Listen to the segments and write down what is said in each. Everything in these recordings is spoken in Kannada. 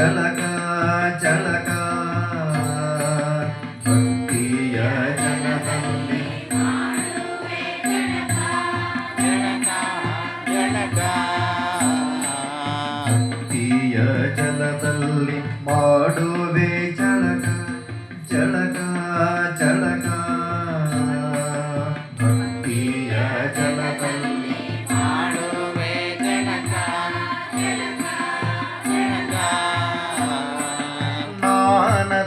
ಝಳಕ ಝಳಕ ಭಕ್ತಿಯ ಜನದಲ್ಲಿ ಭಕ್ತಿಯ ಜಲದಲ್ಲಿ ಮಾಡುವೆ ಝಳಕ ಝಳಕ ಝಳಕ ಭಕ್ತಿಯ ಜಲದಲ್ಲಿ ಮಾಡುವೆ ಝಳಕ ಝಳಕ ಝಳಕ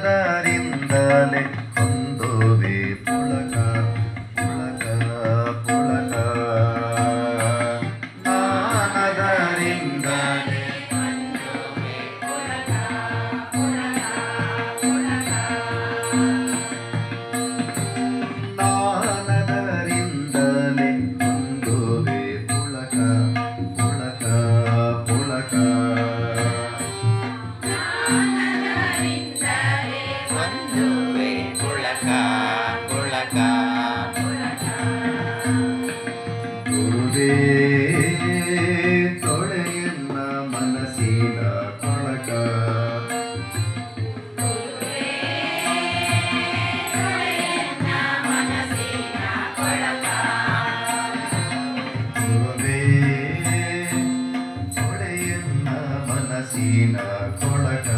ನಾನದರಿಂದಲೇ ಹೊಂದುವೆ ಪುಳಕ ಪುಳಕ ಪುಳಕ ನಾನದರಿಂದಲೇ ನಾನದರಿಂದಲೇ ಹೊಂದುವೆ ಪುಳಕ ಪುಳಕ ಪುಳಕ ಒಂದುವೆ ಪುಳಕ ಪುಳಕ ಗುರುವೇ ತೊಳೆಯನ್ನ ಮನಸ್ಸಿನ ಕೊಳಕ ಗುರುವೇ ತೊಳೆಯನ್ನ ಮನಸ್ಸಿನ ಕೊಳಕ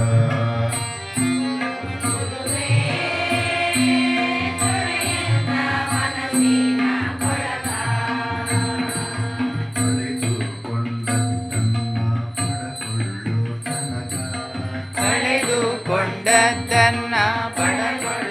ಕಳೆದುಕೊಂಡದ್ದನ್ನ ಕಳೆದುಕೊಂಡದ್ದನ್ನ ಪಡಕೊಳ್ಳು